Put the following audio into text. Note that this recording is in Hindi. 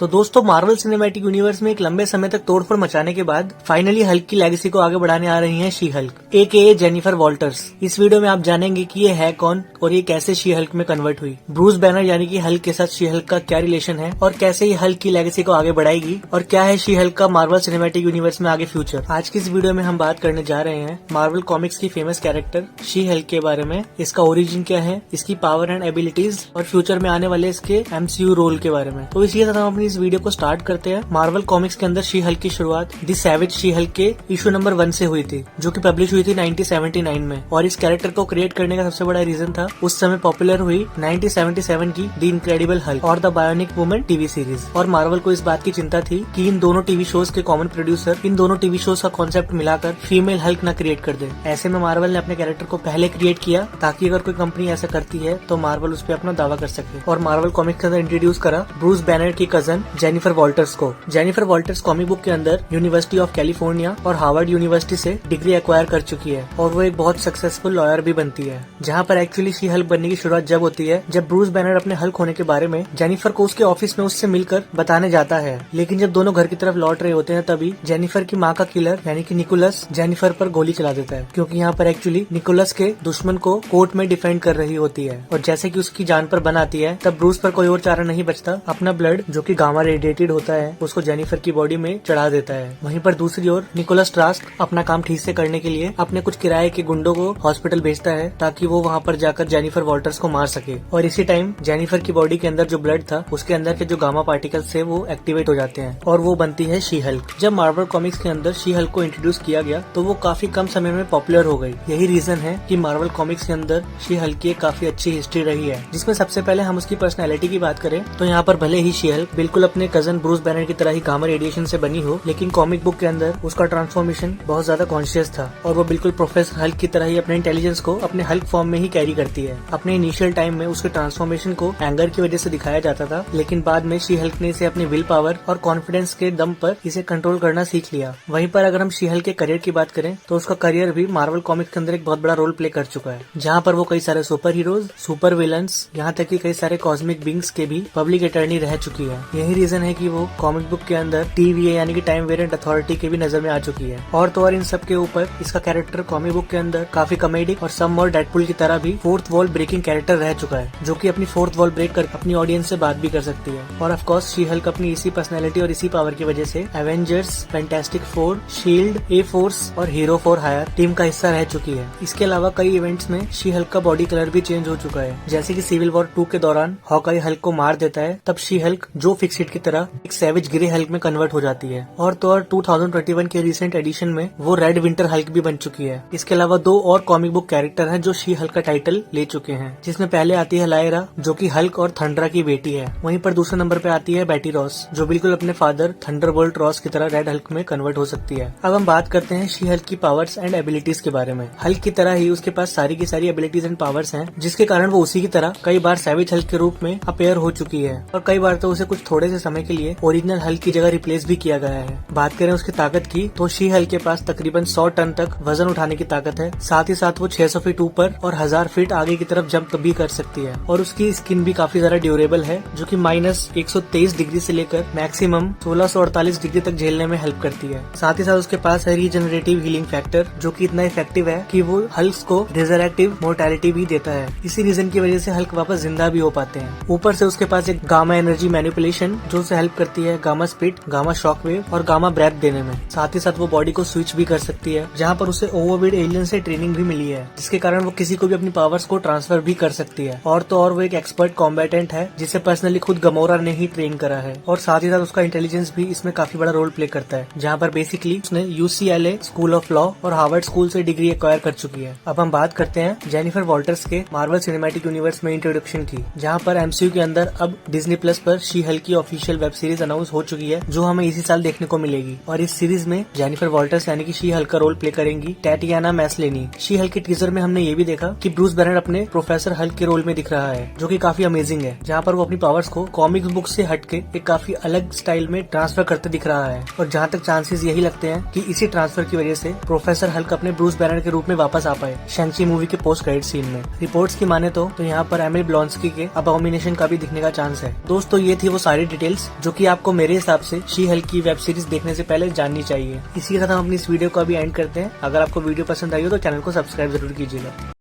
तो दोस्तों मार्वल सिनेमैटिक यूनिवर्स में एक लंबे समय तक तोड़फोड़ मचाने के बाद फाइनली हल्क की लेगेसी को आगे बढ़ाने आ रही हैं she hulk aka Jennifer Walters. इस वीडियो में आप जानेंगे कि ये है कौन और ये कैसे शी हल्क में कन्वर्ट हुई, ब्रूस बैनर यानी कि हल्क के साथ शी हल्क का क्या रिलेशन है और कैसे ये हल्क की लेगेसी को आगे बढ़ाएगी और क्या है शी हल्क का मार्वल सिनेमैटिक यूनिवर्स में आगे फ्यूचर। आज की इस वीडियो में हम बात करने जा रहे हैं मार्वल कॉमिक्स की फेमस कैरेक्टर शी हल्क के बारे में, इसका ओरिजिन क्या है, इसकी पावर एंड एबिलिटीज और फ्यूचर में आने वाले इसके MCU रोल के बारे में। तो इसी तरह हम अपनी इस वीडियो को स्टार्ट करते हैं। मार्वल कॉमिक्स के अंदर शी हल्क की शुरुआत दी सैवेज शी हल्क के इशू नंबर 1 से हुई थी, जो कि पब्लिश हुई थी 1979 में। और इस कैरेक्टर को क्रिएट करने का सबसे बड़ा रीजन था उस समय पॉपुलर हुई 1977 की द इनक्रेडिबल हल्क और the bionic woman TV series. और मार्वल को इस बात की चिंता थी कि इन दोनों टीवी शोज के कॉमन प्रोड्यूसर इन दोनों टीवी शोज का कॉन्सेप्ट मिलाकर फीमेल हल्क न क्रिएट कर दे। ऐसे में मार्वल ने अपने कैरेक्टर को पहले क्रिएट किया ताकि अगर कोई कंपनी ऐसा करती है तो मार्वल उस पर अपना दावा कर सके। और मार्वल कॉमिक्स के अंदर इंट्रोड्यूस करा ब्रूस बैनर की कजन जेनिफर वॉल्टर्स को। जेनिफर वॉल्टर्स कॉमिक बुक के अंदर यूनिवर्सिटी ऑफ कैलिफोर्निया और हार्वर्ड यूनिवर्सिटी से डिग्री एक्वायर कर चुकी है और वो एक बहुत सक्सेसफुल लॉयर भी बनती है। जहाँ पर एक्चुअली शी हल्क बनने की शुरुआत जब होती है जब ब्रूस बैनर अपने हल्क होने के बारे में जेनिफर को उसके ऑफिस में उससे मिलकर बताने जाता है। लेकिन जब दोनों घर की तरफ लौट रहे होते हैं तभी जेनिफर की माँ का किलर यानी कि निकोलस जेनिफर पर गोली चला देता है, क्योंकि यहाँ पर एक्चुअली निकोलस के दुश्मन को कोर्ट में डिफेंड कर रही होती है। और जैसे कि उसकी जान पर बन आती है तब ब्रूस पर कोई और चारा नहीं बचता, अपना ब्लड जो कि गामा रेडिएटेड होता है उसको जेनिफर की बॉडी में चढ़ा देता है। वहीं पर दूसरी ओर निकोलस ट्रास्क अपना काम ठीक से करने के लिए अपने कुछ किराए के गुंडों को हॉस्पिटल भेजता है ताकि वो वहाँ पर जाकर जेनिफर वॉल्टर्स को मार सके। और इसी टाइम जेनिफर की बॉडी के अंदर जो ब्लड था उसके अंदर के जो गामा पार्टिकल्स थे वो एक्टिवेट हो जाते हैं और वो बनती है शी हल्क। जब मार्वल कॉमिक्स के अंदर शी हल्क को इंट्रोड्यूस किया गया तो वो काफी कम समय में पॉपुलर हो गई। यही रीजन है कि मार्वल कॉमिक्स के अंदर शी हल्क की काफी अच्छी हिस्ट्री रही है, जिसमें सबसे पहले हम उसकी पर्सनैलिटी की बात करें तो यहाँ पर भले ही शी हल्क बिल्कुल अपने कजन ब्रूस बैनर की तरह ही गामा रेडिएशन से बनी हो, लेकिन कॉमिक बुक के अंदर उसका ट्रांसफॉर्मेशन बहुत ज्यादा कॉन्शियस था और वो बिल्कुल प्रोफेसर हल्क की तरह ही अपने इंटेलिजेंस को अपने हल्क फॉर्म में ही कैरी करती है। अपने इनिशियल टाइम में उसके ट्रांसफॉर्मेशन को एंगर की वजह से दिखाया जाता था, लेकिन बाद में शी हल्क ने इसे अपनी विल पावर और कॉन्फिडेंस के दम पर इसे कंट्रोल करना सीख लिया। वहीं पर अगर हम शी हल्क के करियर की बात करें तो उसका करियर भी मार्वल कॉमिक्स के अंदर एक बहुत बड़ा रोल प्ले कर चुका है, जहाँ पर वो कई सारे सुपर हीरोज, सुपर विलन्स, यहाँ तक कि कई सारे कॉस्मिक बींग्स के भी पब्लिक अटॉर्नी रह चुकी है। यही रीजन है कि वो कॉमिक बुक के अंदर TVA यानी कि टाइम वेरिएंट अथॉरिटी के भी नजर में आ चुकी है। और तो और इन सब के ऊपर इसका कैरेक्टर कॉमिक बुक के अंदर काफी कॉमेडिक और सम और डेडपुल की तरह भी फोर्थ वॉल ब्रेकिंग कैरेक्टर रह चुका है, जो कि अपनी फोर्थ वॉल ब्रेक कर अपनी ऑडियंस से बात भी कर सकती है। और ऑफ कोर्स शी हल्क अपनी इसी पर्सनैलिटी और इसी पावर की वजह से एवेंजर्स, फैंटास्टिक फोर, शील्ड, A-फोर्स और हीरो फॉर हायर टीम का हिस्सा रह चुकी है। इसके अलावा कई इवेंट्स में शी हल्क का बॉडी कलर भी चेंज हो चुका है, जैसे कि सिविल वॉर 2 के दौरान हॉकाई हल्क को मार देता है तब शी हल्क जो फिक्सिट की तरह एक सैवेज ग्रे हल्क में कन्वर्ट हो जाती है। और तो और 2021 के रिसेंट एडिशन में वो रेड विंटर हल्क भी बन चुकी है। इसके अलावा 2 और कॉमिक बुक कैरेक्टर हैं जो शी हल्क का टाइटल ले चुके हैं, जिसमें पहले आती है लायरा जो कि हल्क और थंडरा की बेटी है। वहीं पर दूसरे नंबर पे आती है बेटी रॉस जो बिल्कुल अपने फादर थंडरबोल्ट रॉस की तरह रेड हल्क में कन्वर्ट हो सकती है। अब हम बात करते हैं शी हल्क की पावर्स एंड एबिलिटीज के बारे में। हल्क की तरह ही उसके पास सारी की सारी एबिलिटीज एंड पावर्स हैं, जिसके कारण वो उसी की तरह कई बार सैवेज हल्क के रूप में अपेयर हो चुकी है और कई बार तो उसे कुछ थोड़े से समय के लिए ओरिजिनल हल्क की जगह रिप्लेस भी किया गया है। बात करें उसकी ताकत की तो शी हल्क के पास तकरीबन 100 टन तक वजन उठाने की ताकत है। साथ ही साथ वो 600 फीट ऊपर और 1000 फीट आगे की तरफ जंप भी कर सकती है। और उसकी स्किन भी काफी ज्यादा ड्यूरेबल है, जो कि -123 डिग्री से लेकर मैक्सिमम 1648 डिग्री तक झेलने में हेल्प करती है। साथ ही साथ उसके पास है रीजनरेटिव हीलिंग फैक्टर, जो कि इतना इफेक्टिव है कि वो हल्क को रिजरेक्टिव मोर्टेलिटी भी देता है। इसी रीजन की वजह से हल्क वापस जिंदा भी हो पाते हैं। ऊपर से उसके पास एक गामा एनर्जी मैनिपुलेशन जो उसे हेल्प करती है गामा स्पिट, गामा शॉकवेव और गामा ब्रेथ देने में। साथ ही साथ वो बॉडी को स्विच भी कर सकती है, जहाँ पर उसे ओवरविड एलियन से ट्रेनिंग भी मिली है, जिसके कारण वो किसी को भी अपनी पावर्स को ट्रांसफर भी कर सकती है। और तो और वो एक एक्सपर्ट कॉम्बेटेंट है जिसे पर्सनली खुद गमोरा ने ही ट्रेन करा है। और साथ ही साथ उसका इंटेलिजेंस भी इसमें काफी बड़ा रोल प्ले करता है, जहाँ पर बेसिकली उसने UCLA स्कूल ऑफ लॉ और हार्वर्ड स्कूल से डिग्री एक्वायर कर चुकी है। अब हम बात करते हैं जेनिफर वॉल्टर्स के मार्वल सिनेमैटिक यूनिवर्स में इंट्रोडक्शन की, जहाँ पर MCU के अंदर अब डिज्नी प्लस पर शी हल्क की ऑफिशियल वेब सीरीज अनाउंस हो चुकी है, जो हमें इसी साल देखने को मिलेगी। और इस सीरीज में जेनिफर वॉल्टर्स यानी कि शी हल्क का रोल प्ले करेंगी टैटियाना मैस्लेनी। शी हल्क के टीजर में हमने ये भी देखा कि ब्रूस बैनर अपने प्रोफेसर हल्क के रोल में दिख रहा है, जो कि काफी अमेजिंग है, जहाँ पर वो अपनी पावर्स को कॉमिक्स बुक से हटके एक काफी अलग स्टाइल में ट्रांसफर करते दिख रहा है। और जहाँ तक चांसेस यही लगते हैं कि इसी ट्रांसफर की वजह से प्रोफेसर हल्क अपने ब्रूस बैनर के रूप में वापस आ पाए शैंग-ची मूवी के पोस्ट क्रेडिट सीन में। रिपोर्ट्स की माने तो यहाँ पर एमिल ब्लॉन्स्की के अबॉमिनेशन का भी दिखने का चांस है। दोस्तों ये थी वो सारी सारी डिटेल्स जो कि आपको मेरे हिसाब से शी हल्क की वेब सीरीज देखने से पहले जाननी चाहिए। इसी के साथ हम अपनी इस वीडियो को अभी एंड करते हैं। अगर आपको वीडियो पसंद आई हो तो चैनल को सब्सक्राइब जरूर कीजिएगा।